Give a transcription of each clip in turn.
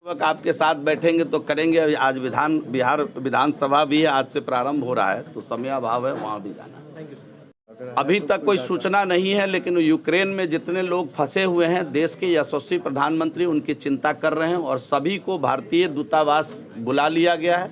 वक्त आपके साथ बैठेंगे तो करेंगे। आज बिहार विधानसभा भी है, आज से प्रारंभ हो रहा है, तो समय अभाव है, वहाँ भी जाना है। अभी तक कोई सूचना नहीं है, लेकिन यूक्रेन में जितने लोग फंसे हुए हैं, देश के यशस्वी प्रधानमंत्री उनकी चिंता कर रहे हैं और सभी को भारतीय दूतावास बुला लिया गया है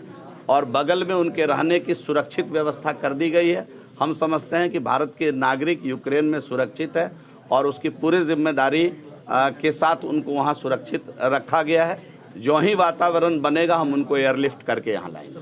और बगल में उनके रहने की सुरक्षित व्यवस्था कर दी गई है। हम समझते हैं कि भारत के नागरिक यूक्रेन में सुरक्षित है और उसकी पूरी जिम्मेदारी के साथ उनको वहाँ सुरक्षित रखा गया है। जो ही वातावरण बनेगा हम उनको एयरलिफ्ट करके यहाँ लाएंगे।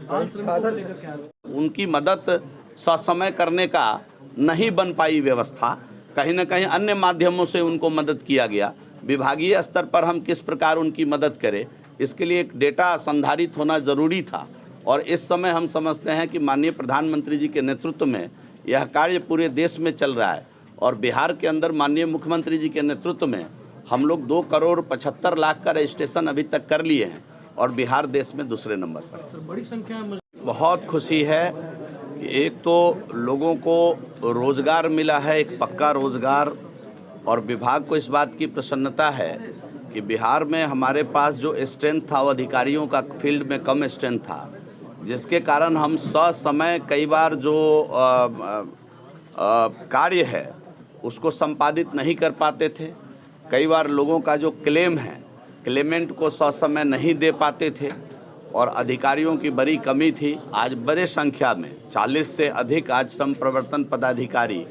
उनकी मदद ससमय करने का नहीं बन पाई व्यवस्था, कहीं ना कहीं अन्य माध्यमों से उनको मदद किया गया। विभागीय स्तर पर हम किस प्रकार उनकी मदद करें, इसके लिए एक डेटा संधारित होना ज़रूरी था और इस समय हम समझते हैं कि माननीय प्रधानमंत्री जी के नेतृत्व में यह कार्य पूरे देश में चल रहा है और बिहार के अंदर माननीय मुख्यमंत्री जी के नेतृत्व में हम लोग 2,75,00,000 का रजिस्ट्रेशन अभी तक कर लिए हैं और बिहार देश में दूसरे नंबर पर है। बड़ी संख्या में बहुत खुशी है कि एक तो लोगों को रोज़गार मिला है, एक पक्का रोज़गार, और विभाग को इस बात की प्रसन्नता है कि बिहार में हमारे पास जो स्ट्रेंथ था वो अधिकारियों का फील्ड में कम स्ट्रेंथ था, जिसके कारण हम ससमय कई बार जो कार्य है उसको संपादित नहीं कर पाते थे। कई बार लोगों का जो क्लेम है, क्लेमेंट को ससमय नहीं दे पाते थे और अधिकारियों की बड़ी कमी थी। आज बड़े संख्या में 40 से अधिक आज श्रम प्रवर्तन पदाधिकारी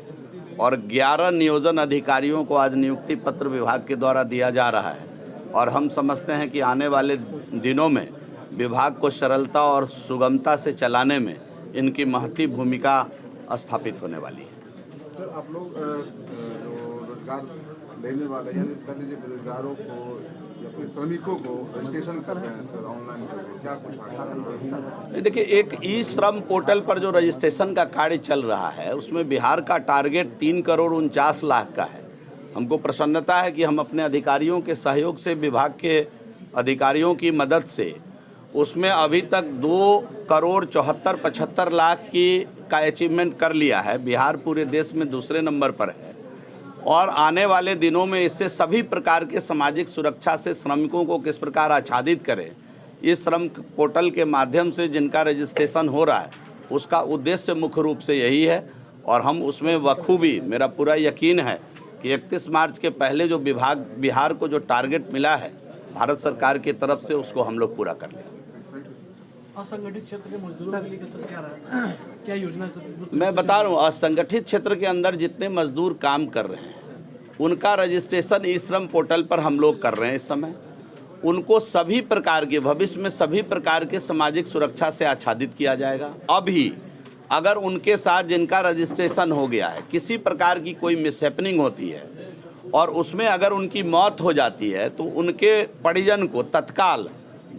और 11 नियोजन अधिकारियों को आज नियुक्ति पत्र विभाग के द्वारा दिया जा रहा है और हम समझते हैं कि आने वाले दिनों में विभाग को सरलता और सुगमता से चलाने में इनकी महती भूमिका स्थापित होने वाली है। सर, आप लोग जो रोजगार लेने वाले यानी कर लीजिए बेरोजगारों को या फिर श्रमिकों को रजिस्ट्रेशन कर रहे हैं सर ऑनलाइन करके, क्या कुछ आगे? देखिए, एक ई श्रम पोर्टल पर जो रजिस्ट्रेशन का कार्य चल रहा है उसमें बिहार का टारगेट 3,49,00,000 का है। हमको प्रसन्नता है कि हम अपने अधिकारियों के सहयोग से, विभाग के अधिकारियों की मदद से उसमें अभी तक 2,74,75,00,000 का अचीवमेंट कर लिया है। बिहार पूरे देश में दूसरे नंबर पर है और आने वाले दिनों में इससे सभी प्रकार के सामाजिक सुरक्षा से श्रमिकों को किस प्रकार आच्छादित करें, इस श्रम पोर्टल के माध्यम से जिनका रजिस्ट्रेशन हो रहा है उसका उद्देश्य मुख्य रूप से यही है और हम उसमें बखूबी, मेरा पूरा यकीन है कि 31 मार्च के पहले जो बिहार को जो टारगेट मिला है भारत सरकार की तरफ से, उसको हम लोग पूरा कर लेंगे। असंगठित क्षेत्र के मजदूरों के लिए क्या रहा है, क्या योजना? मैं बता रहा हूँ, असंगठित क्षेत्र के अंदर जितने मजदूर काम कर रहे हैं उनका रजिस्ट्रेशन ई श्रम पोर्टल पर हम लोग कर रहे हैं इस समय। उनको सभी प्रकार के, भविष्य में सभी प्रकार के सामाजिक सुरक्षा से आच्छादित किया जाएगा। अभी अगर उनके साथ जिनका रजिस्ट्रेशन हो गया है किसी प्रकार की कोई मिसहैपनिंग होती है और उसमें अगर उनकी मौत हो जाती है तो उनके परिजन को तत्काल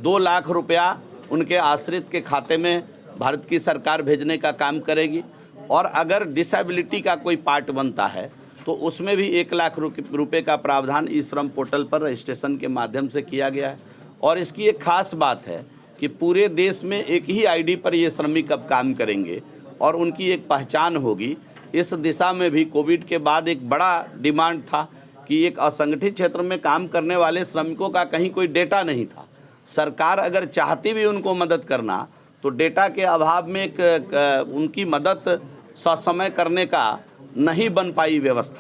2 लाख रुपया उनके आश्रित के खाते में भारत की सरकार भेजने का काम करेगी और अगर डिसेबिलिटी का कोई पार्ट बनता है तो उसमें भी 1 लाख रुपए का प्रावधान ई श्रम पोर्टल पर रजिस्ट्रेशन के माध्यम से किया गया है। और इसकी एक खास बात है कि पूरे देश में एक ही आईडी पर ये श्रमिक अब काम करेंगे और उनकी एक पहचान होगी। इस दिशा में भी कोविड के बाद एक बड़ा डिमांड था कि एक असंगठित क्षेत्र में काम करने वाले श्रमिकों का कहीं कोई डेटा नहीं था। सरकार अगर चाहती भी उनको मदद करना तो डेटा के अभाव में उनकी मदद ससमय करने का नहीं बन पाई व्यवस्था।